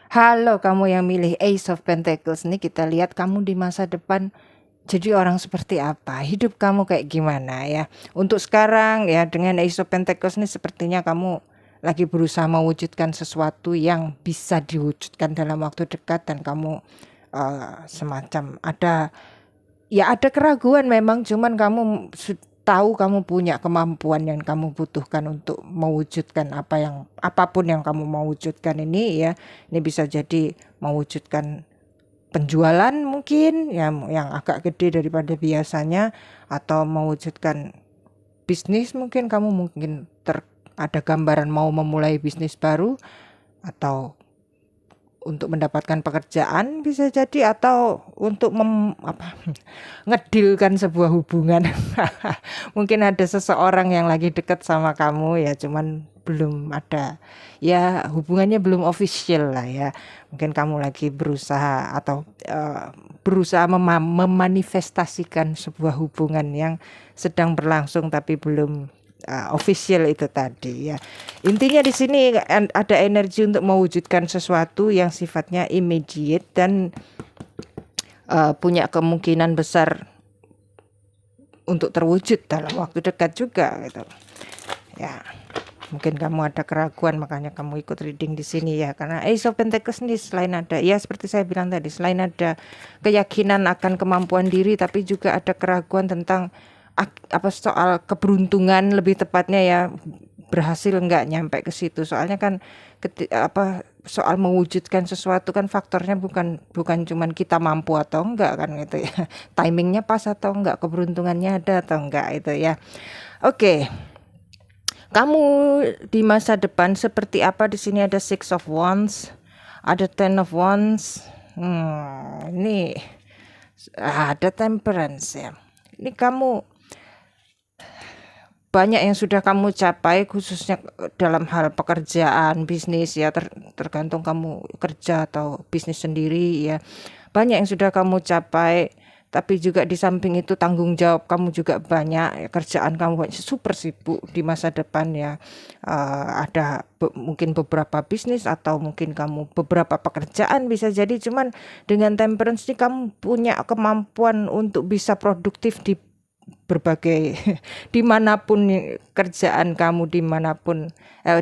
Halo kamu yang milih Ace of Pentacles nih, kita lihat kamu di masa depan jadi orang seperti apa, hidup kamu kayak gimana ya. Untuk sekarang ya, dengan Ace of Pentacles nih sepertinya kamu lagi berusaha mewujudkan sesuatu yang bisa diwujudkan dalam waktu dekat, dan kamu semacam ada keraguan memang, cuman kamu tahu kamu punya kemampuan yang kamu butuhkan untuk mewujudkan apapun yang kamu mau wujudkan ini ya. Ini bisa jadi mewujudkan penjualan mungkin yang agak gede daripada biasanya, atau mewujudkan bisnis, mungkin kamu ada gambaran mau memulai bisnis baru, atau untuk mendapatkan pekerjaan bisa jadi, atau untuk ngedilkan sebuah hubungan. Mungkin ada seseorang yang lagi dekat sama kamu ya, cuman belum ada ya, hubungannya belum official lah ya. Mungkin kamu lagi berusaha atau berusaha memanifestasikan sebuah hubungan yang sedang berlangsung tapi belum official itu tadi ya. Intinya di sini ada energi untuk mewujudkan sesuatu yang sifatnya immediate dan punya kemungkinan besar untuk terwujud dalam waktu dekat juga gitu. Ya, mungkin kamu ada keraguan, makanya kamu ikut reading di sini ya. Karena Ace of Pentacles ini selain ada, ya seperti saya bilang tadi, selain ada keyakinan akan kemampuan diri, tapi juga ada keraguan tentang soal keberuntungan, lebih tepatnya ya, berhasil enggak nyampe ke situ. Soalnya kan soal mewujudkan sesuatu kan faktornya bukan cuman kita mampu atau enggak kan gitu ya. Timingnya pas atau enggak, keberuntungannya ada atau enggak itu ya. Oke. Kamu di masa depan seperti apa? Di sini ada Six of Wands, ada Ten of Wands. Ini ada Temperance ya. Ini kamu banyak yang sudah kamu capai, khususnya dalam hal pekerjaan, bisnis ya, tergantung kamu kerja atau bisnis sendiri ya. Banyak yang sudah kamu capai, tapi juga di samping itu tanggung jawab kamu juga banyak ya, kerjaan kamu banyak, super sibuk di masa depan ya. Ada mungkin beberapa bisnis atau mungkin kamu beberapa pekerjaan bisa jadi, cuman dengan Temperance ini kamu punya kemampuan untuk bisa produktif di berbagai dimanapun kerjaan kamu, dimanapun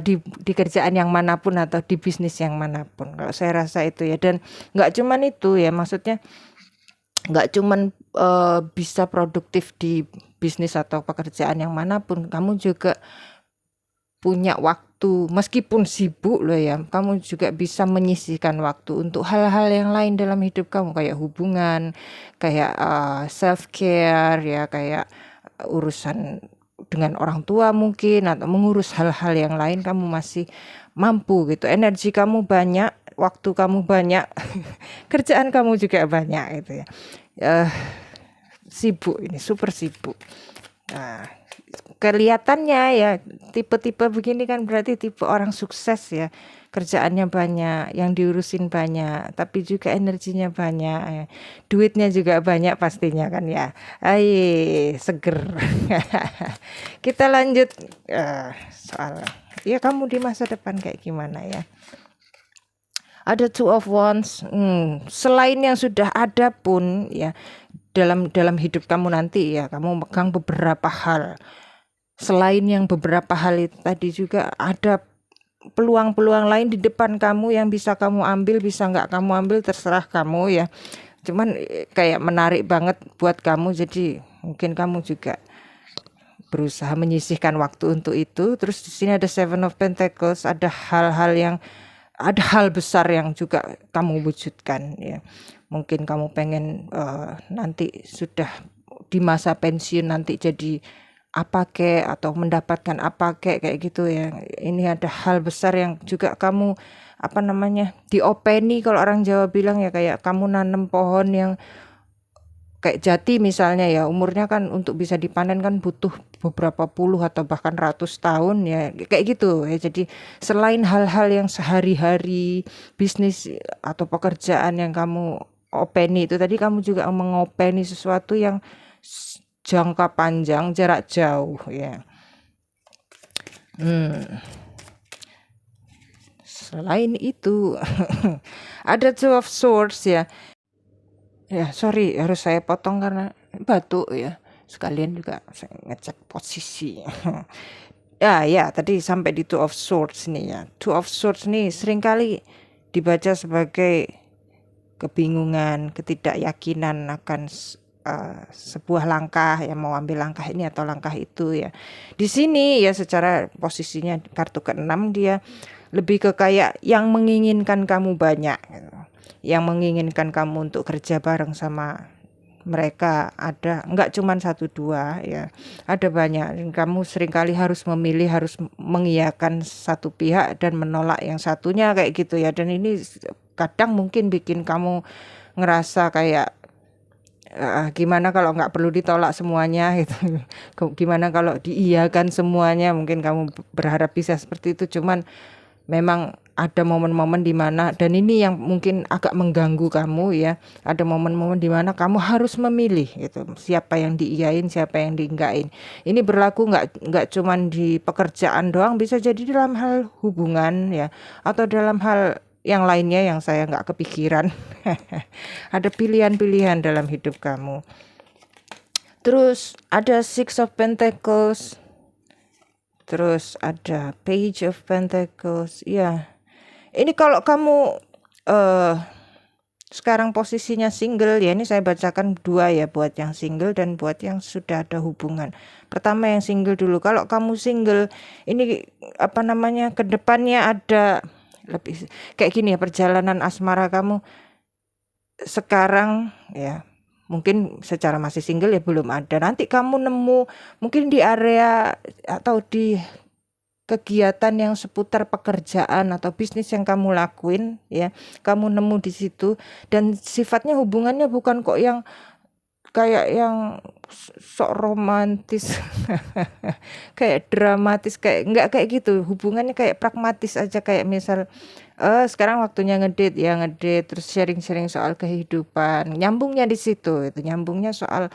di kerjaan yang manapun atau di bisnis yang manapun. Kalau saya rasa itu ya, dan nggak cuman itu ya, maksudnya nggak cuman bisa produktif di bisnis atau pekerjaan yang manapun, kamu juga punya waktu, meskipun sibuk loh ya, kamu juga bisa menyisihkan waktu untuk hal-hal yang lain dalam hidup kamu, kayak hubungan, kayak self care ya, kayak urusan dengan orang tua mungkin, atau mengurus hal-hal yang lain. Kamu masih mampu gitu, energi kamu banyak, waktu kamu banyak, kerjaan kamu juga banyak gitu ya. Sibuk, ini super sibuk. Nah, kelihatannya ya tipe-tipe begini kan berarti tipe orang sukses ya, kerjaannya banyak, yang diurusin banyak, tapi juga energinya banyak ya. Duitnya juga banyak pastinya kan ya. Seger. Kita lanjut soal ya, kamu di masa depan kayak gimana ya. Ada Two of Wands. Selain yang sudah ada pun ya, dalam hidup kamu nanti ya, kamu megang beberapa hal. Selain yang beberapa hal itu tadi, juga ada peluang-peluang lain di depan kamu yang bisa kamu ambil, bisa nggak kamu ambil, terserah kamu ya. Cuman kayak menarik banget buat kamu, jadi mungkin kamu juga berusaha menyisihkan waktu untuk itu. Terus di sini ada Seven of Pentacles, ada hal besar yang juga kamu wujudkan ya. Mungkin kamu pengen nanti sudah di masa pensiun nanti jadi apa kek, atau mendapatkan apa kek, kayak gitu ya. Ini ada hal besar yang juga kamu diopeni, kalau orang Jawa bilang ya, kayak kamu nanam pohon yang kayak jati misalnya ya, umurnya kan untuk bisa dipanen kan butuh beberapa puluh atau bahkan ratus tahun ya, kayak gitu ya. Jadi selain hal-hal yang sehari-hari, bisnis atau pekerjaan yang kamu openi itu tadi, kamu juga mengopeni sesuatu yang jangka panjang, jarak jauh ya. Selain itu ada Two of Swords ya. Ya, sorry harus saya potong karena batuk ya. Sekalian juga saya ngecek posisi. Ya, tadi sampai di Two of Swords nih ya. Two of Swords nih seringkali dibaca sebagai kebingungan, ketidakyakinan akan sebuah langkah, yang mau ambil langkah ini atau langkah itu ya. Di sini ya secara posisinya kartu ke-6 dia lebih ke kayak yang menginginkan kamu banyak gitu. Yang menginginkan kamu untuk kerja bareng sama mereka, ada nggak cuma 1-2 ya, ada banyak. Kamu seringkali harus memilih, harus mengiyakan satu pihak dan menolak yang satunya kayak gitu ya. Dan ini kadang mungkin bikin kamu ngerasa kayak gimana kalau nggak perlu ditolak semuanya gitu. Gimana kalau diiyakan semuanya, mungkin kamu berharap bisa seperti itu. Cuman memang ada momen-momen di mana, dan ini yang mungkin agak mengganggu kamu ya, ada momen-momen di mana kamu harus memilih gitu, siapa yang diiyain, siapa yang dienggain. Ini berlaku nggak cuman di pekerjaan doang, bisa jadi dalam hal hubungan ya, atau dalam hal yang lainnya yang saya nggak kepikiran. Ada pilihan-pilihan dalam hidup kamu. Terus ada Six of Pentacles. Terus ada Page of Pentacles. Ya. Ini kalau kamu sekarang posisinya single ya, ini saya bacakan 2 ya, buat yang single dan buat yang sudah ada hubungan. Pertama yang single dulu. Kalau kamu single, ini kedepannya ada lebih kayak gini ya, perjalanan asmara kamu sekarang ya. Mungkin secara masih single ya belum ada. Nanti kamu nemu mungkin di area atau di kegiatan yang seputar pekerjaan atau bisnis yang kamu lakuin ya, kamu nemu di situ, dan sifatnya hubungannya bukan kok yang kayak yang sok romantis kayak dramatis, kayak enggak kayak gitu. Hubungannya kayak pragmatis aja, kayak misal sekarang waktunya ngedate, terus sharing-sharing soal kehidupan. Nyambungnya di situ, itu nyambungnya soal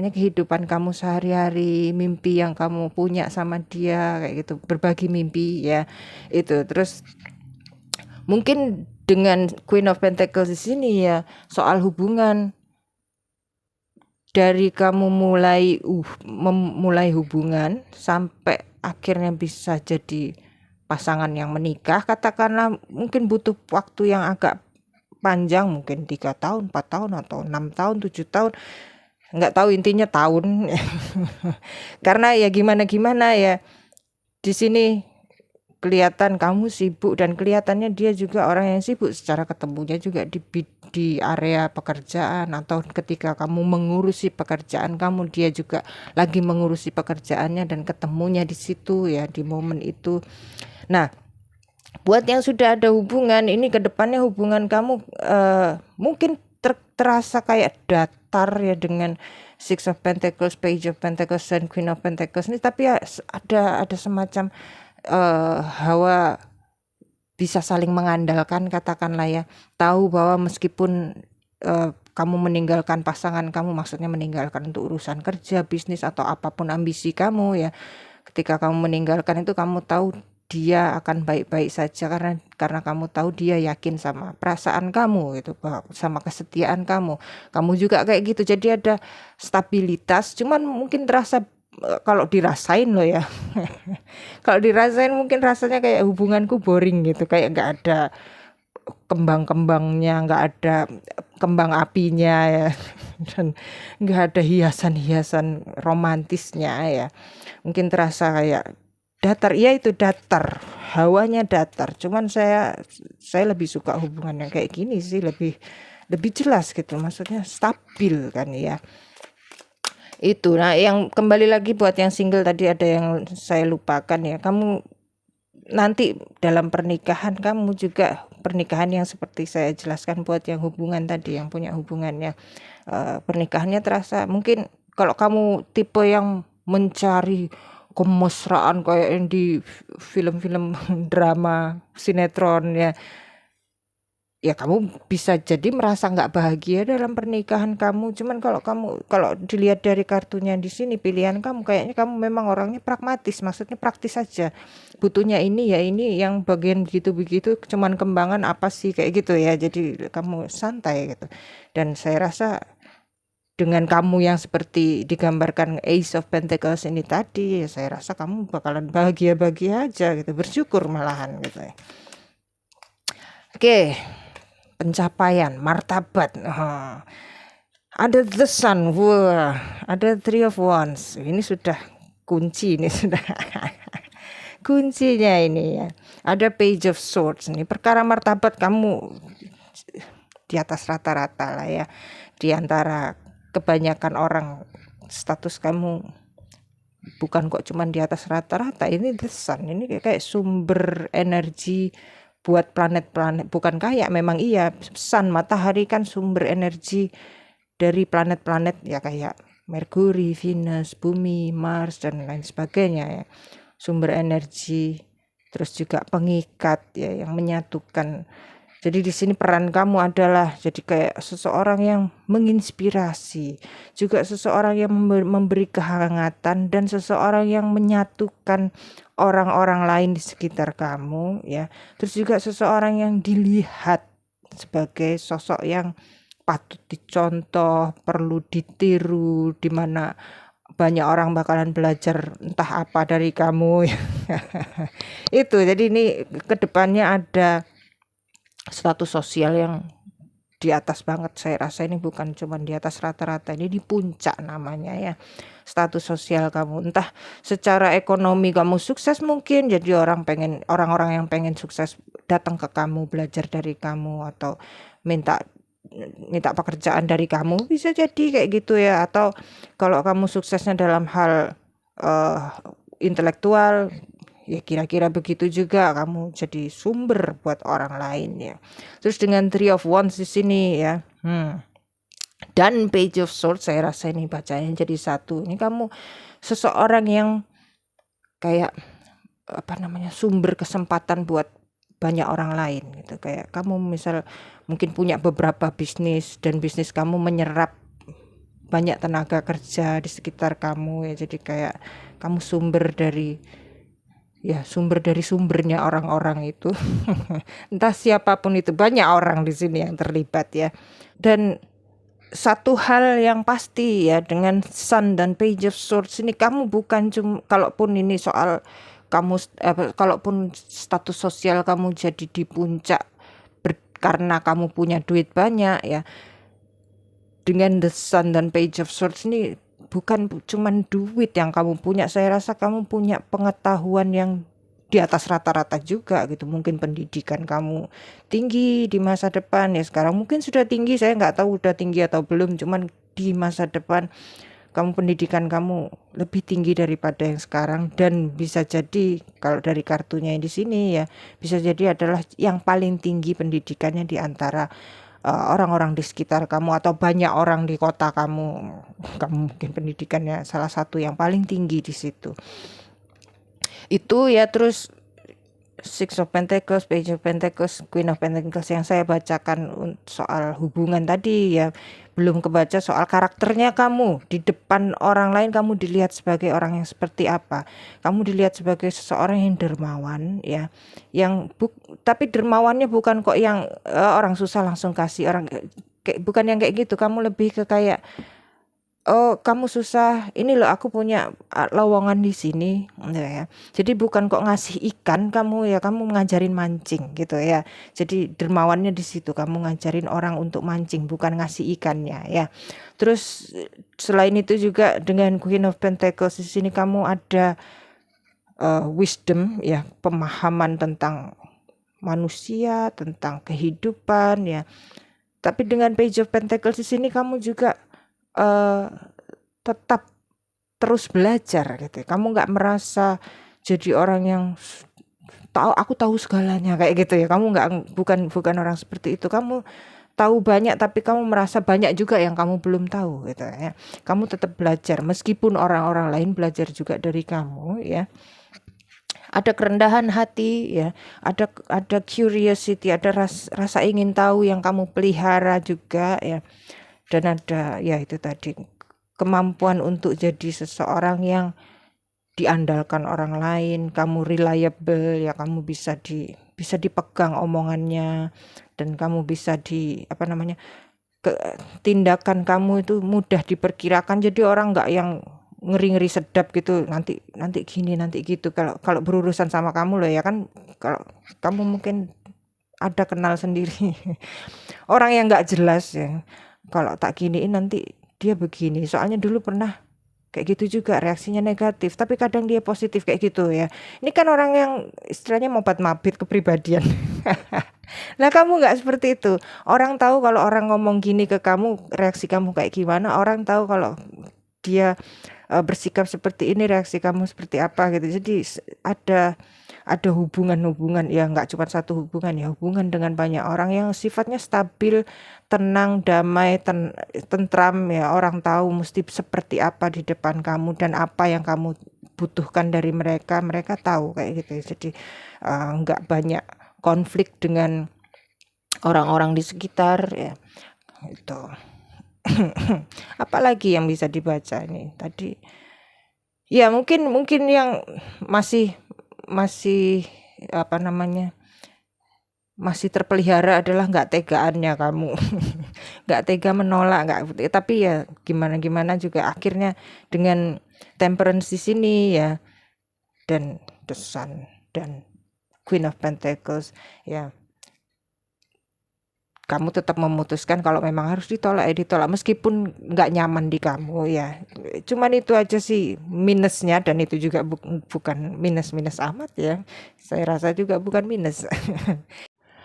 kehidupan kamu sehari-hari, mimpi yang kamu punya sama dia kayak gitu, berbagi mimpi ya. Itu terus mungkin dengan Queen of Pentacles di sini ya, soal hubungan, dari kamu memulai hubungan sampai akhirnya bisa jadi pasangan yang menikah, katakanlah mungkin butuh waktu yang agak panjang, mungkin 3 tahun, 4 tahun, atau 6 tahun, 7 tahun, nggak tahu, intinya tahun. Karena ya gimana ya, di sini kelihatan kamu sibuk, dan kelihatannya dia juga orang yang sibuk. Secara ketemunya juga di area pekerjaan, atau ketika kamu mengurusi pekerjaan kamu, dia juga lagi mengurusi pekerjaannya, dan ketemunya di situ ya, di momen itu. Nah, buat yang sudah ada hubungan, ini kedepannya hubungan kamu mungkin terasa kayak datar ya, dengan Six of Pentacles, Page of Pentacles, dan Queen of Pentacles ini. Tapi ya ada semacam hawa bisa saling mengandalkan, katakanlah ya. Tahu bahwa meskipun kamu meninggalkan pasangan kamu, maksudnya meninggalkan untuk urusan kerja, bisnis, atau apapun ambisi kamu ya, ketika kamu meninggalkan itu, kamu tahu dia akan baik-baik saja, karena kamu tahu dia yakin sama perasaan kamu itu, sama kesetiaan kamu juga kayak gitu. Jadi ada stabilitas, cuman mungkin terasa kalau dirasain loh ya. Kalau dirasain mungkin rasanya kayak hubunganku boring gitu, kayak nggak ada kembang-kembangnya, nggak ada kembang apinya ya, dan nggak ada hiasan-hiasan romantisnya ya. Mungkin terasa kayak datar, ya itu datar, hawanya datar. Cuman saya lebih suka hubungan yang kayak gini sih, lebih jelas gitu, maksudnya stabil kan ya. Itu. Nah, yang kembali lagi buat yang single tadi, ada yang saya lupakan ya. Kamu nanti dalam pernikahan, kamu juga pernikahan yang seperti saya jelaskan buat yang hubungan tadi, yang punya hubungannya, pernikahannya terasa mungkin, kalau kamu tipe yang mencari kemesraan kayak yang di film-film drama, sinetron ya, ya kamu bisa jadi merasa nggak bahagia dalam pernikahan kamu. Cuman kalau dilihat dari kartunya di sini, pilihan kamu kayaknya kamu memang orangnya pragmatis, maksudnya praktis saja. Butuhnya ini ya ini, yang bagian begitu-begitu cuman kembangan apa sih kayak gitu ya. Jadi kamu santai gitu. Dan saya rasa dengan kamu yang seperti digambarkan Ace of Pentacles ini tadi, ya saya rasa kamu bakalan bahagia-bahagia aja gitu, bersyukur malahan gitu ya. Oke, pencapaian, martabat. Ada the sun, wah, ada Three of Wands. Ini sudah kunci, ini sudah kuncinya ini ya. Ada Page of Swords. Ini perkara martabat kamu di atas rata-rata lah ya. Di antara kebanyakan orang, status kamu bukan kok cuman di atas rata-rata. Ini the sun, ini kayak sumber energi buat planet-planet. Bukan kayak, memang iya, sun, matahari kan sumber energi dari planet-planet ya, kayak Merkuri, Venus, Bumi, Mars dan lain sebagainya ya. Sumber energi, terus juga pengikat ya, yang menyatukan. Jadi di sini peran kamu adalah jadi kayak seseorang yang menginspirasi, juga seseorang yang memberi kehangatan, dan seseorang yang menyatukan orang-orang lain di sekitar kamu ya. Terus juga seseorang yang dilihat sebagai sosok yang patut dicontoh, perlu ditiru, di mana banyak orang bakalan belajar entah apa dari kamu. Itu jadi ini kedepannya ada status sosial yang di atas banget. Saya rasa ini bukan cuma di atas rata-rata, ini di puncak namanya ya. Status sosial kamu, entah secara ekonomi kamu sukses, mungkin jadi orang-orang yang pengen sukses datang ke kamu, belajar dari kamu, atau minta pekerjaan dari kamu, bisa jadi kayak gitu ya. Atau kalau kamu suksesnya dalam hal intelektual, ya kira-kira begitu juga, kamu jadi sumber buat orang lain ya. Terus dengan Three of Wands di sini ya, dan Page of Swords, saya rasa ini bacanya jadi satu. Ini kamu seseorang yang kayak sumber kesempatan buat banyak orang lain gitu. Kayak kamu misal mungkin punya beberapa bisnis, dan bisnis kamu menyerap banyak tenaga kerja di sekitar kamu ya. Jadi kayak kamu sumber dari sumbernya orang-orang itu. Entah siapapun itu, banyak orang di sini yang terlibat ya. Dan satu hal yang pasti ya, dengan Sun dan Page of Swords ini, kamu bukan cuma, kalaupun ini soal kamu kalaupun status sosial kamu jadi di puncak karena kamu punya duit banyak ya, dengan The Sun dan Page of Swords ini bukan cuma duit yang kamu punya. Saya rasa kamu punya pengetahuan yang di atas rata-rata juga gitu. Mungkin pendidikan kamu tinggi di masa depan ya. Sekarang mungkin sudah tinggi, saya nggak tahu udah tinggi atau belum. Cuman di masa depan kamu, pendidikan kamu lebih tinggi daripada yang sekarang. Dan bisa jadi kalau dari kartunya di sini ya, bisa jadi adalah yang paling tinggi pendidikannya di antara orang-orang di sekitar kamu, atau banyak orang di kota kamu. Kamu mungkin pendidikannya salah satu yang paling tinggi di situ. Itu ya. Terus Six of Pentacles, Page of Pentacles, Queen of Pentacles yang saya bacakan soal hubungan tadi ya, belum kebaca soal karakternya kamu. Di depan orang lain kamu dilihat sebagai orang yang seperti apa. Kamu dilihat sebagai seseorang yang dermawan ya, tapi dermawannya bukan kok yang orang susah langsung kasih, orang bukan yang kayak gitu. Kamu lebih ke kayak, oh kamu susah, ini loh aku punya lowongan di sini ya. Jadi bukan kok ngasih ikan kamu ya, kamu ngajarin mancing gitu ya. Jadi dermawannya di situ, kamu ngajarin orang untuk mancing, bukan ngasih ikannya ya. Terus selain itu juga dengan Queen of Pentacles di sini kamu ada wisdom ya, pemahaman tentang manusia, tentang kehidupan ya. Tapi dengan Page of Pentacles di sini kamu juga tetap terus belajar gitu. Kamu nggak merasa jadi orang yang aku tahu segalanya kayak gitu ya. Kamu bukan orang seperti itu. Kamu tahu banyak, tapi kamu merasa banyak juga yang kamu belum tahu gitu ya. Kamu tetap belajar meskipun orang-orang lain belajar juga dari kamu ya. ada kerendahan hati ya, ada curiosity, ada rasa ingin tahu yang kamu pelihara juga ya, dan ada ya itu tadi kemampuan untuk jadi seseorang yang diandalkan orang lain, kamu reliable ya, kamu bisa dipegang omongannya, dan kamu bisa tindakan kamu itu mudah diperkirakan, jadi orang nggak yang ngeri-ngeri sedap gitu, nanti gini nanti gitu kalau berurusan sama kamu loh ya kan. Kalau kamu mungkin ada kenal sendiri orang yang nggak jelas ya, kalau tak giniin nanti dia begini, soalnya dulu pernah kayak gitu juga, reaksinya negatif tapi kadang dia positif kayak gitu ya. Ini kan orang yang istilahnya mobat-mabit kepribadian. Nah kamu nggak seperti itu. Orang tahu kalau orang ngomong gini ke kamu, reaksi kamu kayak gimana. Orang tahu kalau dia bersikap seperti ini, reaksi kamu seperti apa gitu. Jadi ada hubungan ya, nggak cuma satu hubungan ya, hubungan dengan banyak orang yang sifatnya stabil, tenang, damai, tentram ya. Orang tahu mesti seperti apa di depan kamu dan apa yang kamu butuhkan dari mereka tahu kayak gitu. Jadi nggak banyak konflik dengan orang-orang di sekitar ya itu. Apalagi yang bisa dibaca ini tadi ya, mungkin yang masih masih terpelihara adalah nggak tegaannya kamu. Nggak tega menolak, tapi ya gimana juga akhirnya dengan temperance di sini ya, dan the sun dan Queen of Pentacles ya, kamu tetap memutuskan kalau memang harus ditolak meskipun nggak nyaman di kamu ya. Cuman itu aja sih minusnya, dan itu juga bukan minus amat ya, saya rasa juga bukan minus.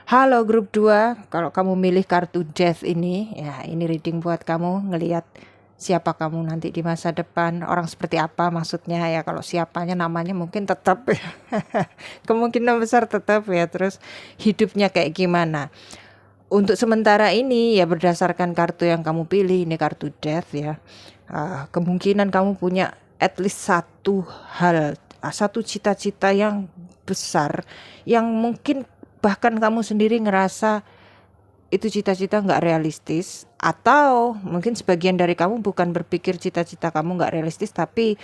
Halo grup 2, kalau kamu milih kartu Death ini ya, ini reading buat kamu ngelihat siapa kamu nanti di masa depan, orang seperti apa maksudnya ya. Kalau siapanya namanya mungkin tetap ya. Kemungkinan besar tetap ya, terus hidupnya kayak gimana. Untuk sementara ini ya, berdasarkan kartu yang kamu pilih, ini kartu Death ya, kemungkinan kamu punya at least satu cita-cita yang besar, yang mungkin bahkan kamu sendiri ngerasa itu cita-cita gak realistis, atau mungkin sebagian dari kamu bukan berpikir cita-cita kamu gak realistis, tapi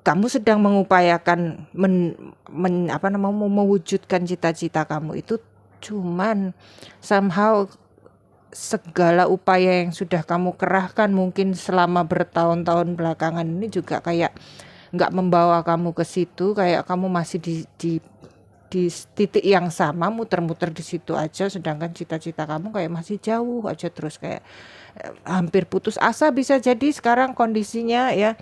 kamu sedang mengupayakan mewujudkan cita-cita kamu itu. Cuman somehow segala upaya yang sudah kamu kerahkan mungkin selama bertahun-tahun belakangan ini juga kayak nggak membawa kamu ke situ, kayak kamu masih di titik yang sama, muter-muter di situ aja, sedangkan cita-cita kamu kayak masih jauh aja, terus kayak hampir putus asa bisa jadi sekarang kondisinya ya.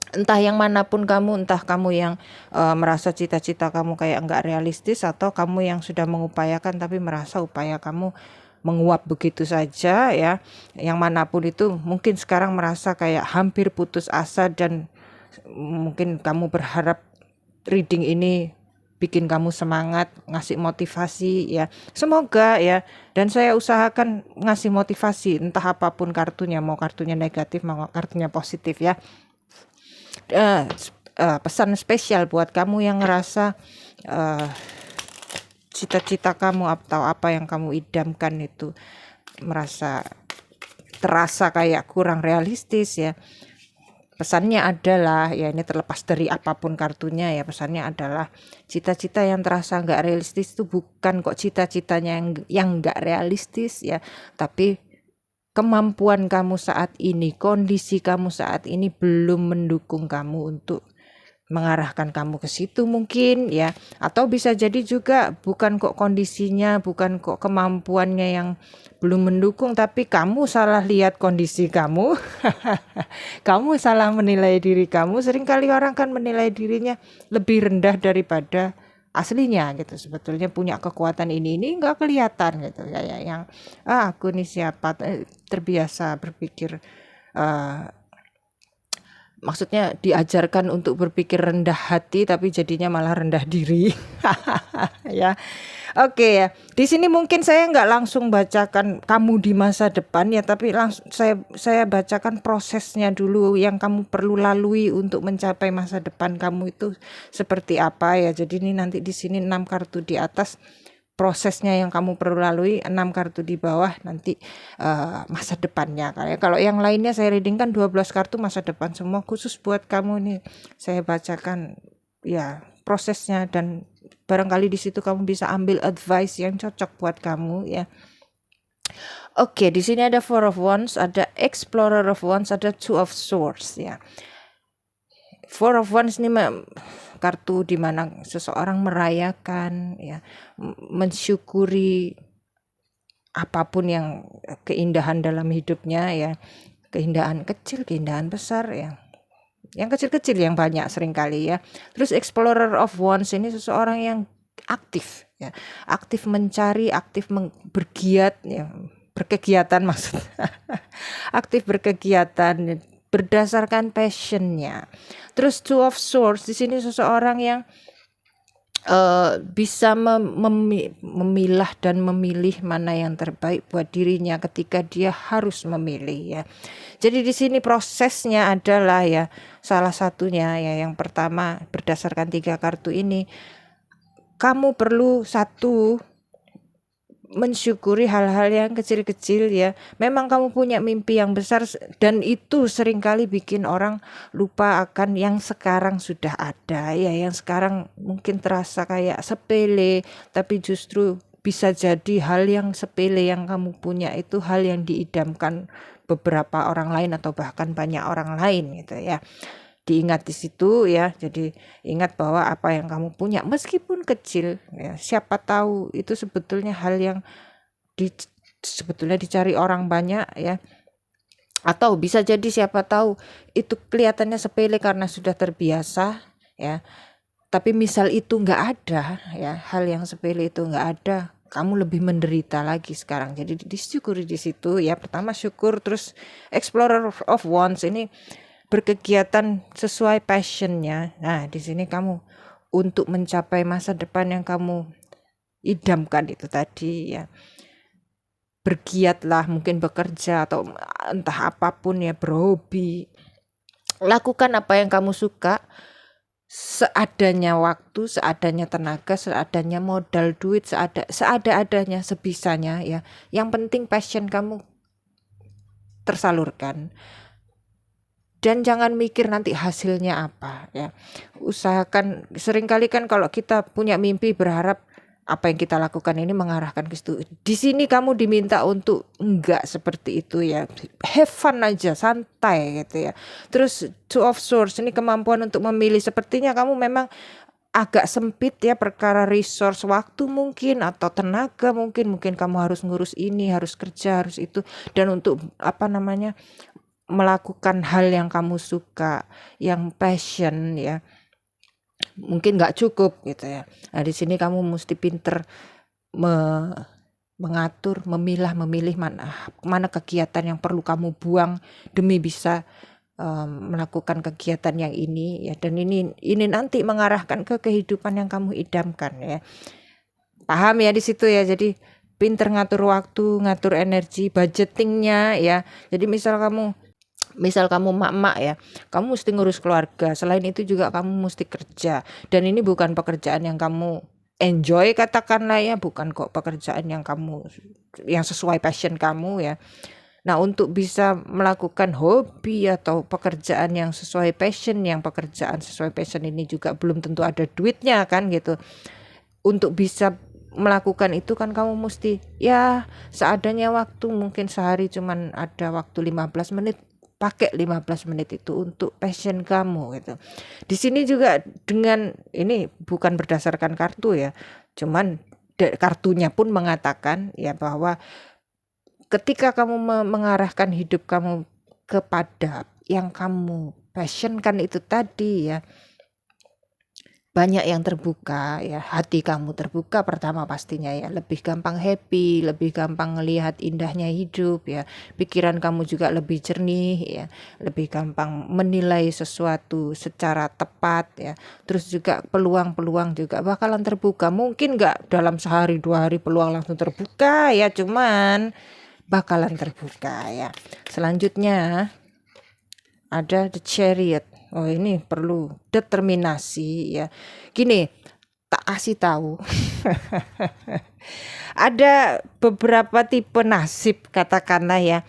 Entah yang manapun kamu, entah kamu yang merasa cita-cita kamu kayak enggak realistis, atau kamu yang sudah mengupayakan tapi merasa upaya kamu menguap begitu saja ya. Yang manapun itu mungkin sekarang merasa kayak hampir putus asa, dan mungkin kamu berharap reading ini bikin kamu semangat, ngasih motivasi ya. Semoga ya, dan saya usahakan ngasih motivasi entah apapun kartunya, mau kartunya negatif mau kartunya positif ya. Pesan spesial buat kamu yang ngerasa cita-cita kamu atau apa yang kamu idamkan itu terasa kayak kurang realistis ya. Pesannya adalah ya, ini terlepas dari apapun kartunya ya, pesannya adalah cita-cita yang terasa gak realistis itu bukan kok cita-citanya yang gak realistis ya, tapi kemampuan kamu saat ini, kondisi kamu saat ini belum mendukung kamu untuk mengarahkan kamu ke situ mungkin ya. Atau bisa jadi juga bukan kok kondisinya, bukan kok kemampuannya yang belum mendukung, tapi kamu salah lihat kondisi kamu. Kamu salah menilai diri kamu. Seringkali orang kan menilai dirinya lebih rendah daripada aslinya gitu. Sebetulnya punya kekuatan ini nggak kelihatan gitu, kayak yang aku nih siapa, terbiasa berpikir maksudnya diajarkan untuk berpikir rendah hati tapi jadinya malah rendah diri. Ya Oke ya, di sini mungkin saya nggak langsung bacakan kamu di masa depan ya, tapi langsung saya bacakan prosesnya dulu yang kamu perlu lalui untuk mencapai masa depan kamu itu seperti apa ya. Jadi ini nanti di sini 6 kartu di atas prosesnya yang kamu perlu lalui, 6 kartu di bawah nanti masa depannya. Kalau yang lainnya saya reading kan 12 kartu masa depan semua, khusus buat kamu nih saya bacakan ya prosesnya, dan barangkali di situ kamu bisa ambil advice yang cocok buat kamu ya. Oke, di sini ada Four of Wands, ada Explorer of Wands, ada Two of Swords ya. Four of Wands ini kartu di mana seseorang merayakan ya, mensyukuri apapun yang keindahan dalam hidupnya ya, keindahan kecil, keindahan besar ya. Yang kecil-kecil yang banyak seringkali ya. Terus Explorer of Wands ini seseorang yang aktif ya, aktif mencari, aktif bergiat ya, berkegiatan maksudnya. Aktif berkegiatan berdasarkan passionnya. Terus Two of Swords di sini seseorang yang bisa memilah dan memilih mana yang terbaik buat dirinya ketika dia harus memilih ya. Jadi di sini prosesnya adalah ya, salah satunya ya, yang pertama berdasarkan 3 kartu ini, kamu perlu satu mensyukuri hal-hal yang kecil-kecil ya. Memang kamu punya mimpi yang besar, dan itu seringkali bikin orang lupa akan yang sekarang sudah ada ya, yang sekarang mungkin terasa kayak sepele, tapi justru bisa jadi hal yang sepele yang kamu punya itu hal yang diidamkan beberapa orang lain atau bahkan banyak orang lain gitu ya. Diingat di situ ya. Jadi ingat bahwa apa yang kamu punya meskipun kecil ya, siapa tahu itu sebetulnya hal yang sebetulnya dicari orang banyak ya. Atau bisa jadi siapa tahu itu kelihatannya sepele karena sudah terbiasa ya. Tapi misal itu nggak ada ya, hal yang sepele itu nggak ada, kamu lebih menderita lagi sekarang. Jadi disyukuri di situ ya. Pertama syukur, terus Explorer of Wands ini berkegiatan sesuai passionnya. Nah, di sini kamu untuk mencapai masa depan yang kamu idamkan itu tadi ya, bergiatlah, mungkin bekerja atau entah apapun ya, berhobi, lakukan apa yang kamu suka, seadanya waktu, seadanya tenaga, seadanya modal duit, seada-adanya, sebisanya ya. Yang penting passion kamu tersalurkan. Dan jangan mikir nanti hasilnya apa ya. Usahakan, seringkali kan kalau kita punya mimpi berharap apa yang kita lakukan ini mengarahkan ke situ. Di sini kamu diminta untuk enggak seperti itu ya. Have fun aja, santai gitu ya. Terus Two of Swords ini kemampuan untuk memilih. Sepertinya kamu memang agak sempit ya, perkara resource, waktu mungkin atau tenaga mungkin kamu harus ngurus ini, harus kerja, harus itu, dan untuk melakukan hal yang kamu suka, yang passion ya, mungkin nggak cukup gitu ya. Nah di sini kamu mesti pinter mengatur, memilih mana kegiatan yang perlu kamu buang demi bisa melakukan kegiatan yang ini ya. Dan ini nanti mengarahkan ke kehidupan yang kamu idamkan ya. Paham ya di situ ya. Jadi pinter ngatur waktu, ngatur energi, budgetingnya ya. Jadi misal kamu mak-mak ya, kamu mesti ngurus keluarga, selain itu juga kamu mesti kerja, dan ini bukan pekerjaan yang kamu enjoy katakanlah ya, bukan kok pekerjaan yang sesuai passion kamu ya. Nah untuk bisa melakukan hobi atau pekerjaan yang sesuai passion, pekerjaan sesuai passion ini juga belum tentu ada duitnya kan gitu. Untuk bisa melakukan itu kan kamu mesti ya seadanya waktu, mungkin sehari cuman ada waktu 15 menit, pakai 15 menit itu untuk passion kamu gitu. Di sini juga dengan ini bukan berdasarkan kartu ya, cuman kartunya pun mengatakan ya bahwa ketika kamu mengarahkan hidup kamu kepada yang kamu passionkan itu tadi ya, banyak yang terbuka ya, hati kamu terbuka pertama pastinya ya, lebih gampang happy, lebih gampang melihat indahnya hidup ya, pikiran kamu juga lebih jernih ya, lebih gampang menilai sesuatu secara tepat ya, terus juga peluang-peluang juga bakalan terbuka, mungkin nggak dalam sehari 2 hari peluang langsung terbuka ya, cuman bakalan terbuka ya. Selanjutnya ada the chariot. Oh, ini perlu determinasi ya. Gini, tak kasih tahu. Ada beberapa tipe nasib katakanlah ya.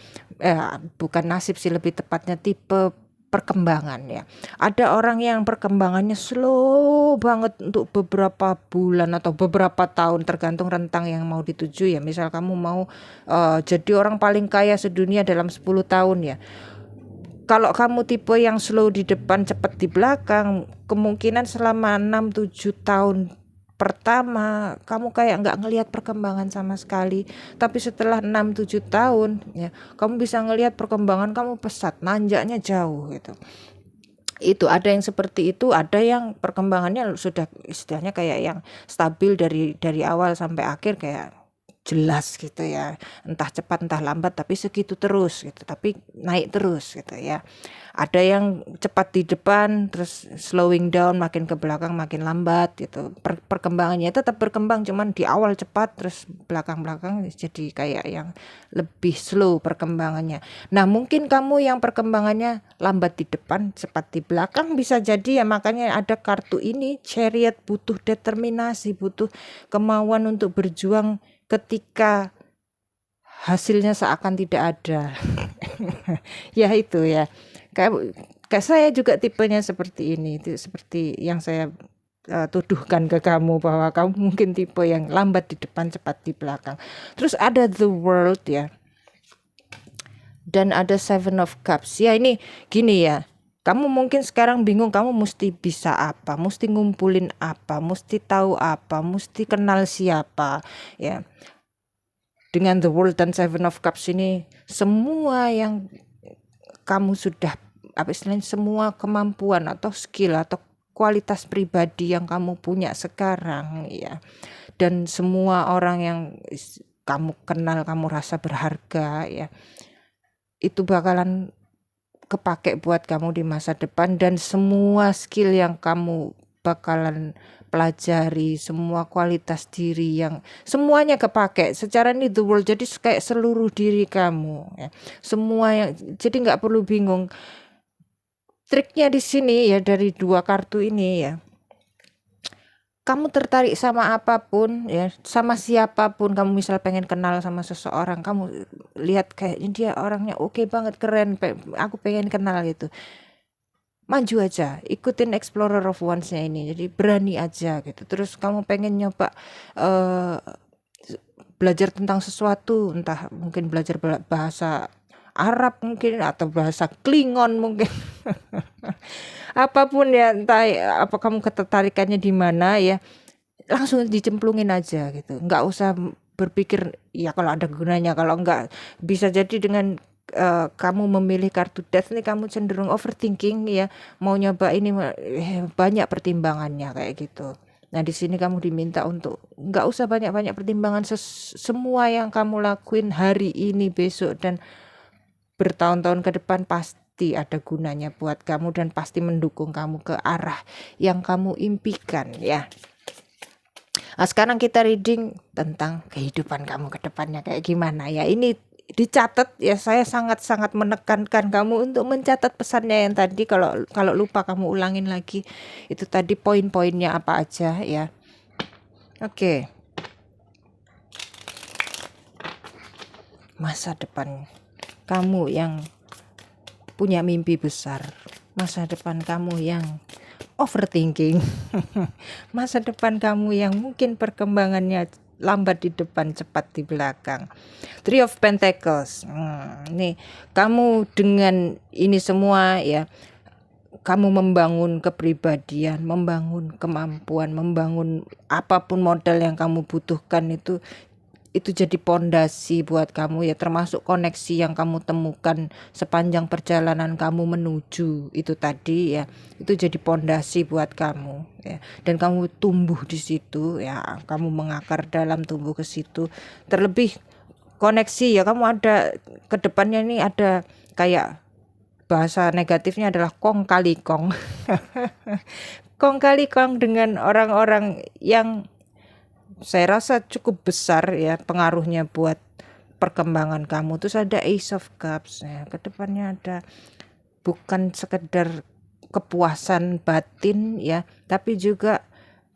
Bukan nasib sih, lebih tepatnya tipe perkembangan ya. Ada orang yang perkembangannya slow banget untuk beberapa bulan atau beberapa tahun, tergantung rentang yang mau dituju ya. Misal kamu mau jadi orang paling kaya sedunia dalam 10 tahun ya. Kalau kamu tipe yang slow di depan, cepat di belakang, kemungkinan selama 6-7 tahun pertama kamu kayak nggak ngelihat perkembangan sama sekali. Tapi setelah 6-7 tahun ya, kamu bisa ngelihat perkembangan kamu pesat, nanjaknya jauh gitu. Itu ada yang seperti itu, ada yang perkembangannya sudah istilahnya kayak yang stabil dari awal sampai akhir, kayak jelas gitu ya, entah cepat entah lambat tapi segitu terus gitu, tapi naik terus gitu ya. Ada yang cepat di depan terus slowing down, makin ke belakang makin lambat gitu. Perkembangannya tetap berkembang, cuman di awal cepat terus belakang-belakang jadi kayak yang lebih slow perkembangannya. Nah, mungkin kamu yang perkembangannya lambat di depan, cepat di belakang, bisa jadi ya, makanya ada kartu ini chariot, butuh determinasi, butuh kemauan untuk berjuang ketika hasilnya seakan tidak ada. Ya itu ya, kayak saya juga tipenya seperti ini, itu seperti yang saya tuduhkan ke kamu, bahwa kamu mungkin tipe yang lambat di depan, cepat di belakang. Terus ada the world ya, dan ada seven of cups ya. Ini gini ya, kamu mungkin sekarang bingung, kamu mesti bisa apa, mesti ngumpulin apa, mesti tahu apa, mesti kenal siapa ya. Dengan the world dan seven of cups ini, semua yang kamu sudah, apa istilahnya, semua kemampuan atau skill atau kualitas pribadi yang kamu punya sekarang ya, dan semua orang yang kamu kenal, kamu rasa berharga ya, itu bakalan kepake buat kamu di masa depan. Dan semua skill yang kamu bakalan pelajari, semua kualitas diri yang semuanya kepake secara ini the world, jadi kayak seluruh diri kamu ya. Semua yang, jadi nggak perlu bingung. Triknya di sini ya, dari 2 kartu ini ya, kamu tertarik sama apapun ya, sama siapapun, kamu misal pengen kenal sama seseorang, kamu lihat kayaknya dia orangnya oke banget, keren, aku pengen kenal gitu, maju aja, ikutin Explorer of Wands-nya ini, jadi berani aja gitu. Terus kamu pengen nyoba belajar tentang sesuatu, entah mungkin belajar bahasa Arab mungkin, atau bahasa Klingon mungkin. Apapun ya, entah apa kamu ketertarikannya di mana ya, langsung dicemplungin aja gitu, nggak usah berpikir ya kalau ada gunanya, kalau enggak. Bisa jadi dengan kamu memilih kartu death nih, kamu cenderung overthinking ya, mau nyoba ini banyak pertimbangannya kayak gitu. Nah, di sini kamu diminta untuk nggak usah banyak-banyak pertimbangan, semua yang kamu lakuin hari ini, besok, dan bertahun-tahun ke depan pasti ada gunanya buat kamu, dan pasti mendukung kamu ke arah yang kamu impikan ya. Nah, sekarang kita reading tentang kehidupan kamu ke depannya kayak gimana ya. Ini dicatat ya, saya sangat-sangat menekankan kamu untuk mencatat pesannya yang tadi. Kalau lupa kamu ulangin lagi, itu tadi poin-poinnya apa aja ya. Oke. Masa depan kamu yang punya mimpi besar, masa depan kamu yang overthinking, masa depan kamu yang mungkin perkembangannya lambat di depan, cepat di belakang. Three of Pentacles. Nih, kamu dengan ini semua ya, kamu membangun kepribadian, membangun kemampuan, membangun apapun modal yang kamu butuhkan itu itu jadi pondasi buat kamu ya, termasuk koneksi yang kamu temukan sepanjang perjalanan kamu menuju itu tadi ya, itu jadi pondasi buat kamu ya, dan kamu tumbuh di situ ya, kamu mengakar dalam, tumbuh ke situ. Terlebih koneksi ya, kamu ada ke depannya ini, ada kayak bahasa negatifnya adalah kong kali kong kong kali kong dengan orang-orang yang saya rasa cukup besar ya pengaruhnya buat perkembangan kamu. Terus ada Ace of Cups ya, kedepannya ada bukan sekedar kepuasan batin ya, tapi juga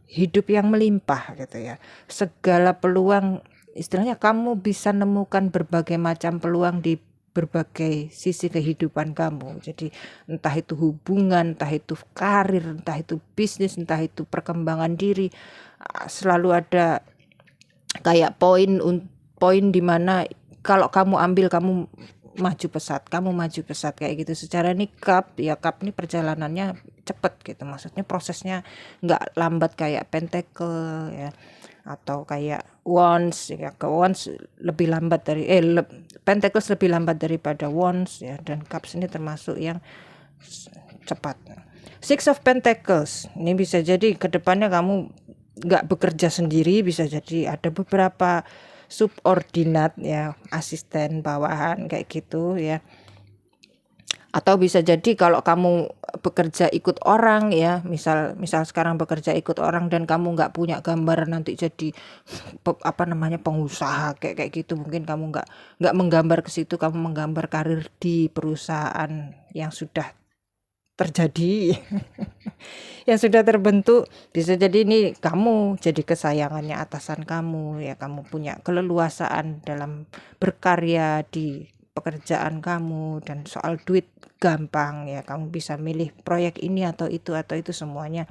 hidup yang melimpah gitu ya. Segala peluang, istilahnya kamu bisa nemukan berbagai macam peluang di berbagai sisi kehidupan kamu. Jadi entah itu hubungan, entah itu karir, entah itu bisnis, entah itu perkembangan diri, selalu ada kayak poin di mana kalau kamu ambil, kamu maju pesat kayak gitu. Secara ini cup ini perjalanannya cepet gitu, maksudnya prosesnya nggak lambat kayak pentacle ya, atau kayak wands ya. Ke wands lebih lambat dari pentacles lebih lambat daripada wands ya, dan cups ini termasuk yang cepat. Six of Pentacles ini bisa jadi kedepannya kamu nggak bekerja sendiri, bisa jadi ada beberapa subordinat ya, asisten bawahan kayak gitu ya. Atau bisa jadi kalau kamu bekerja ikut orang ya, misal sekarang bekerja ikut orang dan kamu nggak punya gambaran nanti jadi pengusaha kayak gitu, mungkin kamu nggak menggambar ke situ, kamu menggambar karir di perusahaan yang sudah terjadi yang sudah terbentuk. Bisa jadi ini kamu jadi kesayangannya atasan kamu ya, kamu punya keleluasaan dalam berkarya di pekerjaan kamu, dan soal duit gampang ya, kamu bisa milih proyek ini atau itu semuanya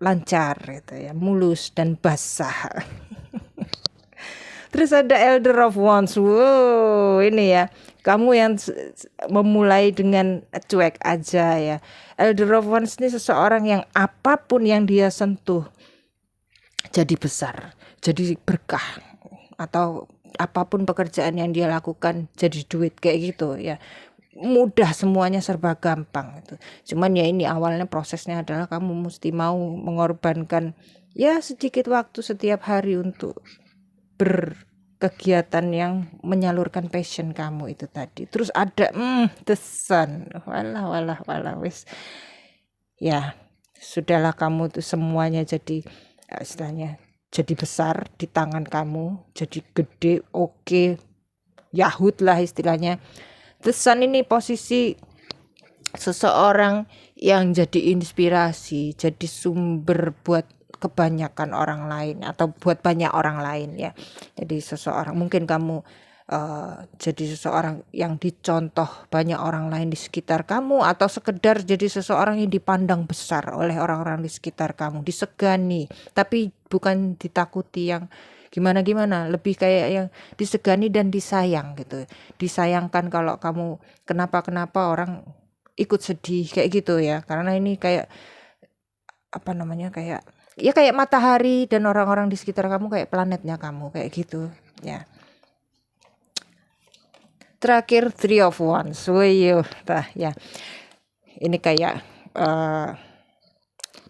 lancar gitu ya, mulus dan basah. Terus ada Elder of Wands. Wow, ini ya, kamu yang memulai dengan cuek aja ya. Elder of Wands ini seseorang yang apapun yang dia sentuh jadi besar, jadi berkah, atau apapun pekerjaan yang dia lakukan jadi duit kayak gitu ya. Mudah, semuanya serba gampang gitu. Cuman ya ini awalnya prosesnya adalah kamu mesti mau mengorbankan ya sedikit waktu setiap hari untuk berkegiatan yang menyalurkan passion kamu itu tadi. Terus ada the sun. Walah wis. Ya, sudahlah, kamu tuh semuanya jadi istilahnya jadi besar di tangan kamu, jadi gede, oke, yahut lah istilahnya. The sun ini posisi seseorang yang jadi inspirasi, jadi sumber buat kebanyakan orang lain atau buat banyak orang lain ya. Jadi seseorang, mungkin kamu jadi seseorang yang dicontoh banyak orang lain di sekitar kamu, atau sekedar jadi seseorang yang dipandang besar oleh orang-orang di sekitar kamu, disegani, tapi bukan ditakuti yang gimana-gimana, lebih kayak yang disegani dan disayang gitu. Disayangkan kalau kamu kenapa-kenapa, orang ikut sedih kayak gitu ya, karena ini kayak kayak matahari dan orang-orang di sekitar kamu kayak planetnya kamu kayak gitu ya. Terakhir Three of Wands. Ya. Ini kayak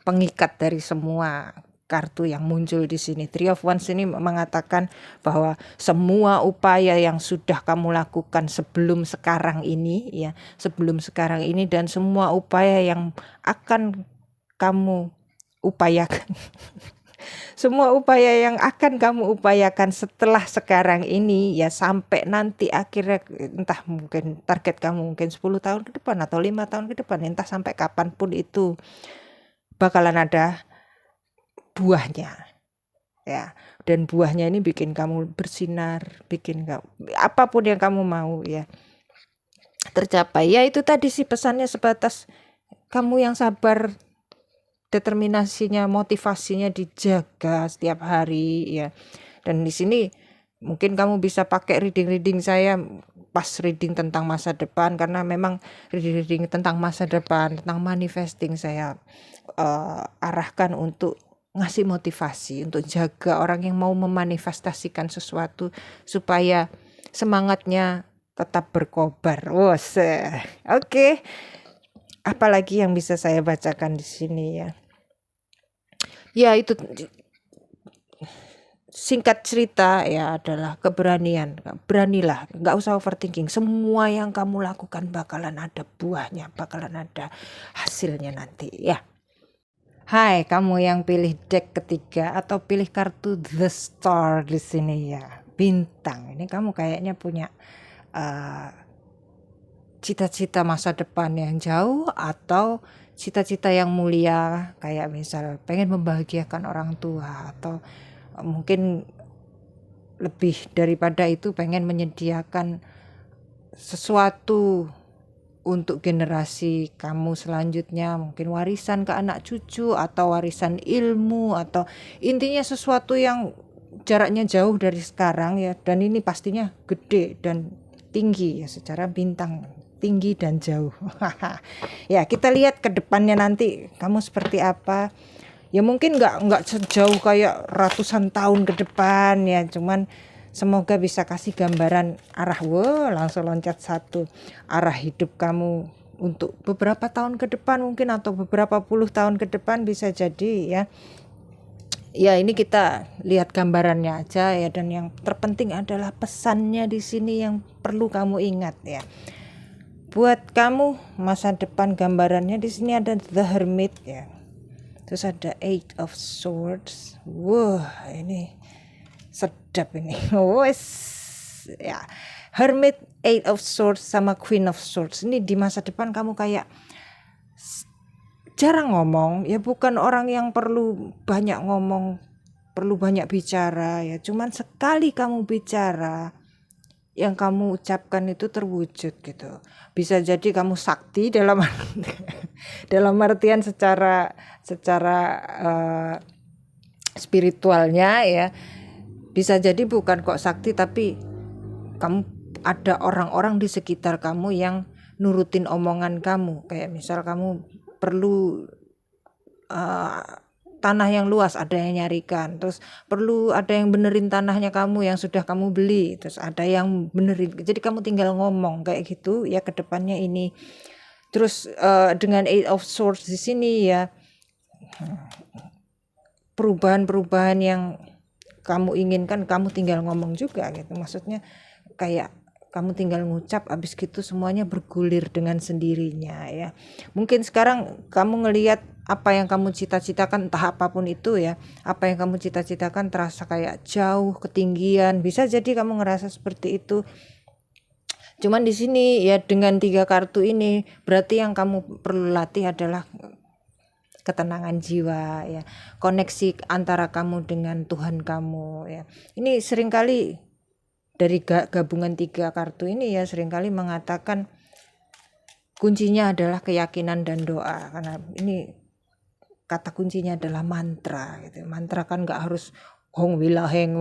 pengikat dari semua kartu yang muncul di sini. Three of Wands ini mengatakan bahwa semua upaya yang sudah kamu lakukan sebelum sekarang ini dan semua upaya yang akan kamu upayakan semua upaya yang akan kamu upayakan setelah sekarang ini ya, sampai nanti akhirnya, entah mungkin target kamu mungkin 10 tahun ke depan atau 5 tahun ke depan, entah sampai kapanpun, itu bakalan ada buahnya ya. Dan buahnya ini bikin kamu bersinar, bikin kamu apapun yang kamu mau ya tercapai. Ya itu tadi sih pesannya, sebatas kamu yang sabar, determinasinya, motivasinya dijaga setiap hari ya. Dan di sini mungkin kamu bisa pakai reading saya pas reading tentang masa depan, karena memang reading tentang masa depan, tentang manifesting, saya arahkan untuk ngasih motivasi untuk jaga orang yang mau memanifestasikan sesuatu supaya semangatnya tetap berkobar. Oke. Apalagi yang bisa saya bacakan di sini ya. Ya itu singkat cerita ya adalah keberanian. Beranilah, nggak usah overthinking. Semua yang kamu lakukan bakalan ada buahnya, bakalan ada hasilnya nanti ya. Hai, kamu yang pilih deck ketiga atau pilih kartu The Star di sini ya, bintang. Ini kamu kayaknya punya cita-cita masa depan yang jauh atau cita-cita yang mulia, kayak misal pengen membahagiakan orang tua, atau mungkin lebih daripada itu pengen menyediakan sesuatu untuk generasi kamu selanjutnya, mungkin warisan ke anak cucu atau warisan ilmu, atau intinya sesuatu yang jaraknya jauh dari sekarang ya, dan ini pastinya gede dan tinggi ya, secara bintang tinggi dan jauh. Ya, kita lihat ke depannya nanti kamu seperti apa. Ya mungkin nggak sejauh kayak ratusan tahun ke depan ya, cuman semoga bisa kasih gambaran arah, langsung loncat satu, arah hidup kamu untuk beberapa tahun ke depan mungkin, atau beberapa puluh tahun ke depan bisa jadi ya. Ya ini kita lihat gambarannya aja ya, dan yang terpenting adalah pesannya di sini yang perlu kamu ingat ya. Buat kamu masa depan, gambarannya di sini ada The Hermit ya. Terus ada Eight of Swords. Wah, ini sedap ini. Ya. Hermit, Eight of Swords sama Queen of Swords. Ini di masa depan kamu kayak jarang ngomong, ya bukan orang yang perlu banyak ngomong, perlu banyak bicara ya. Cuman sekali kamu bicara, yang kamu ucapkan itu terwujud gitu. Bisa jadi kamu sakti dalam dalam artian secara spiritualnya ya. Bisa jadi bukan kok sakti, tapi kamu ada orang-orang di sekitar kamu yang nurutin omongan kamu. Kayak misal kamu perlu tanah yang luas, ada yang nyarikan. Terus perlu ada yang benerin tanahnya kamu yang sudah kamu beli. Terus ada yang benerin. Jadi kamu tinggal ngomong kayak gitu ya ke depannya ini. Terus dengan Eight of Swords di sini ya, perubahan-perubahan yang kamu inginkan kamu tinggal ngomong juga gitu. Maksudnya kayak kamu tinggal ngucap, abis gitu semuanya bergulir dengan sendirinya ya. Mungkin sekarang kamu ngelihat apa yang kamu cita-citakan, entah apapun itu ya, apa yang kamu cita-citakan terasa kayak jauh, ketinggian. Bisa jadi kamu ngerasa seperti itu. Cuman di sini ya, dengan 3 kartu ini berarti yang kamu perlu latih adalah ketenangan jiwa ya, koneksi antara kamu dengan Tuhan kamu ya. Ini seringkali dari gabungan 3 kartu ini ya, seringkali mengatakan kuncinya adalah keyakinan dan doa, karena ini kata kuncinya adalah mantra gitu. Mantra kan nggak harus hong wilaheng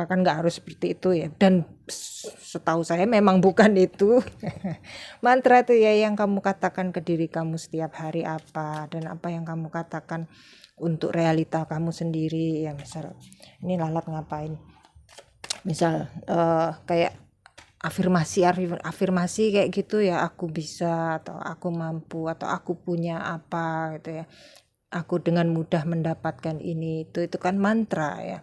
kan nggak harus seperti itu ya, dan setahu saya memang bukan itu. Mantra itu ya yang kamu katakan ke diri kamu setiap hari apa, dan apa yang kamu katakan untuk realita kamu sendiri ya. Misal ini lalat ngapain, misal kayak afirmasi kayak gitu ya, aku bisa, atau aku mampu, atau aku punya apa gitu ya, aku dengan mudah mendapatkan ini, itu kan mantra ya.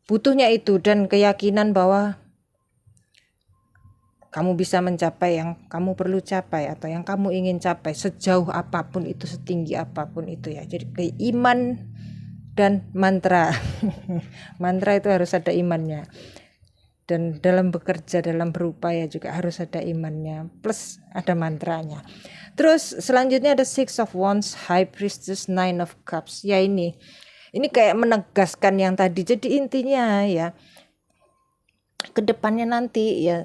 Butuhnya itu, dan keyakinan bahwa kamu bisa mencapai yang kamu perlu capai, atau yang kamu ingin capai sejauh apapun itu, setinggi apapun itu ya. Jadi kayak iman dan mantra. Mantra itu harus ada imannya, dan dalam bekerja, dalam berupaya juga harus ada imannya plus ada mantranya. Terus selanjutnya ada Six of Wands, High Priestess, Nine of Cups. Ya ini kayak menegaskan yang tadi. Jadi intinya ya, kedepannya nanti ya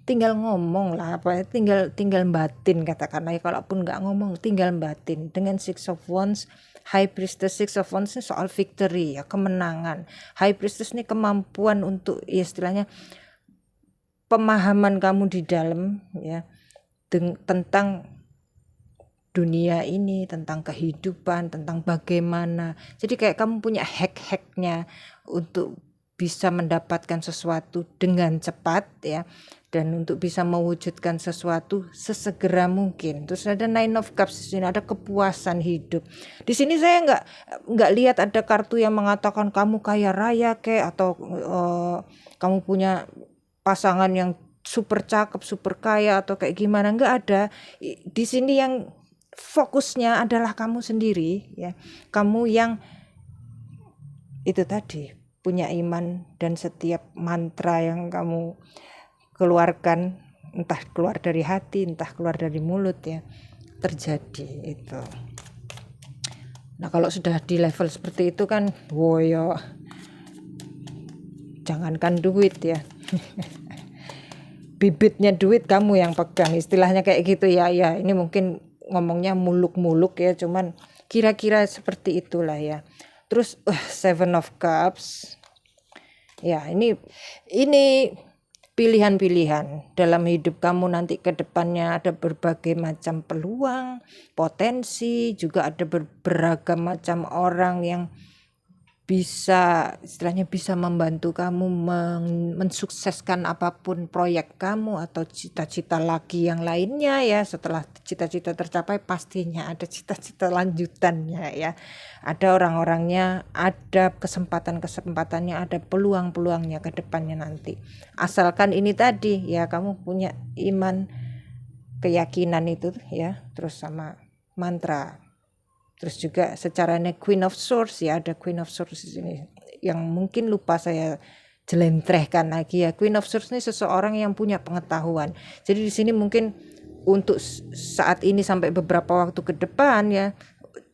tinggal ngomong lah, apa tinggal batin katakanlah ya. Kalaupun nggak ngomong, tinggal batin. Dengan Six of Wands, High Priestess, Six of Wands ini soal victory ya, kemenangan. High Priestess ini kemampuan untuk ya, istilahnya pemahaman kamu di dalam ya tentang dunia ini, tentang kehidupan, tentang bagaimana. Jadi kayak kamu punya hack-hacknya untuk bisa mendapatkan sesuatu dengan cepat ya, dan untuk bisa mewujudkan sesuatu sesegera mungkin. Terus ada Nine of Cups di sini, ada kepuasan hidup. Di sini saya nggak lihat ada kartu yang mengatakan kamu kaya raya atau kamu punya pasangan yang super cakep, super kaya atau kayak gimana, nggak ada. Di sini yang fokusnya adalah kamu sendiri ya. Kamu yang itu tadi punya iman, dan setiap mantra yang kamu keluarkan, entah keluar dari hati, entah keluar dari mulut ya, terjadi itu. Nah kalau sudah di level seperti itu kan, woyo, jangankan duit ya, bibitnya duit kamu yang pegang, istilahnya kayak gitu ya. Ya ini mungkin ngomongnya muluk-muluk ya, cuman kira-kira seperti itulah ya. Terus Seven of Cups ya, ini pilihan-pilihan dalam hidup kamu nanti ke depannya. Ada berbagai macam peluang, potensi, juga ada beragam macam orang yang bisa, istilahnya bisa membantu kamu mensukseskan apapun proyek kamu atau cita-cita lagi yang lainnya ya. Setelah cita-cita tercapai pastinya ada cita-cita lanjutannya ya. Ada orang-orangnya, ada kesempatan-kesempatannya, ada peluang-peluangnya ke depannya nanti. Asalkan ini tadi ya, kamu punya iman, keyakinan itu ya, terus sama mantra. Terus juga secaranya Queen of Swords ya, ada Queen of Swords di sini yang mungkin lupa saya jelentrehkan lagi ya. Queen of Swords ini seseorang yang punya pengetahuan. Jadi di sini mungkin untuk saat ini sampai beberapa waktu ke depan ya,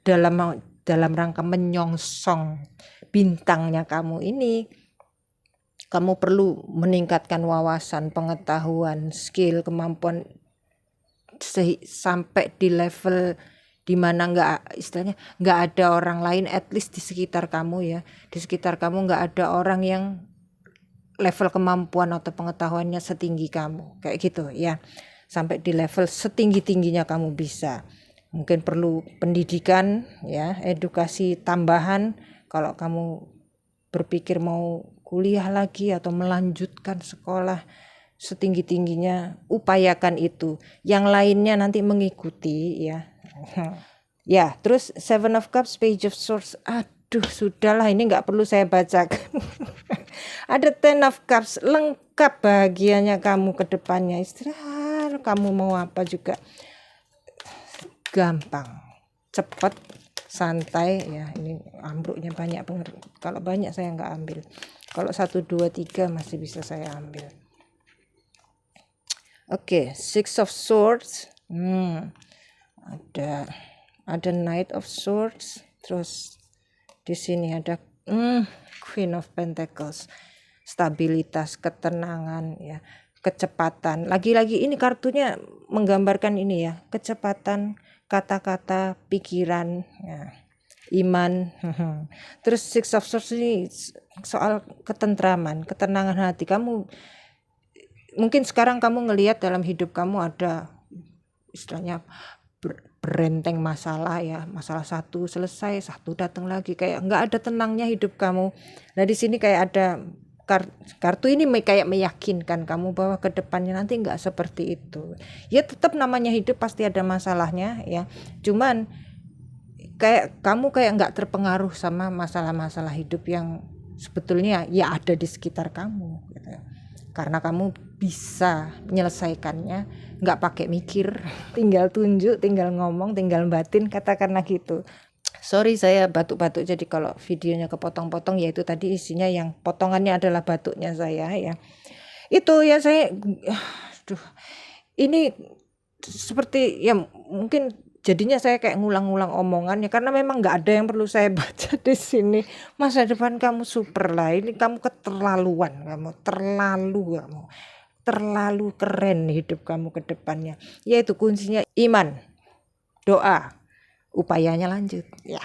dalam rangka menyongsong bintangnya kamu ini, kamu perlu meningkatkan wawasan, pengetahuan, skill, kemampuan sampai di level dimana nggak ada orang lain, at least di sekitar kamu ya, di sekitar kamu nggak ada orang yang level kemampuan atau pengetahuannya setinggi kamu, kayak gitu ya, sampai di level setinggi-tingginya kamu bisa. Mungkin perlu pendidikan ya, edukasi tambahan. Kalau kamu berpikir mau kuliah lagi atau melanjutkan sekolah setinggi-tingginya, upayakan itu. Yang lainnya nanti mengikuti ya. Ya, terus Seven of Cups, Page of Swords. Aduh, sudahlah, ini nggak perlu saya bacakan. Ada Ten of Cups, lengkap bahagianya kamu ke depannya. Istirahat, kamu mau apa juga gampang, cepat, santai ya. Ini ambruknya banyak banget. Kalau banyak saya nggak ambil. Kalau 1, 2, 3 masih bisa saya ambil. Oke, Six of Swords. Ada Knight of Swords, terus di sini ada Queen of Pentacles, stabilitas, ketenangan ya, kecepatan. Lagi-lagi ini kartunya menggambarkan ini ya, kecepatan kata-kata, pikiran ya, iman. Terus Six of Swords ini soal ketentraman, ketenangan hati kamu. Mungkin sekarang kamu ngelihat dalam hidup kamu ada istilahnya berenteng masalah ya, masalah satu selesai, satu datang lagi, kayak nggak ada tenangnya hidup kamu. Nah di sini kayak ada kartu ini kayak meyakinkan kamu bahwa ke depannya nanti nggak seperti itu. Ya tetap namanya hidup pasti ada masalahnya ya, cuman kayak kamu kayak nggak terpengaruh sama masalah-masalah hidup yang sebetulnya ya ada di sekitar kamu gitu. Karena kamu bisa menyelesaikannya, nggak pakai mikir, tinggal tunjuk, tinggal ngomong, tinggal batin, katakanlah gitu. Sorry saya batuk-batuk, jadi kalau videonya kepotong-potong ya itu tadi isinya yang potongannya adalah batuknya saya ya. Itu ya saya, ini seperti ya mungkin jadinya saya kayak ngulang-ngulang omongannya karena memang nggak ada yang perlu saya baca di sini. Masa depan kamu super lah, ini kamu keterlaluan, kamu terlalu keren hidup kamu ke depannya. Yaitu kuncinya iman, doa, upayanya lanjut ya.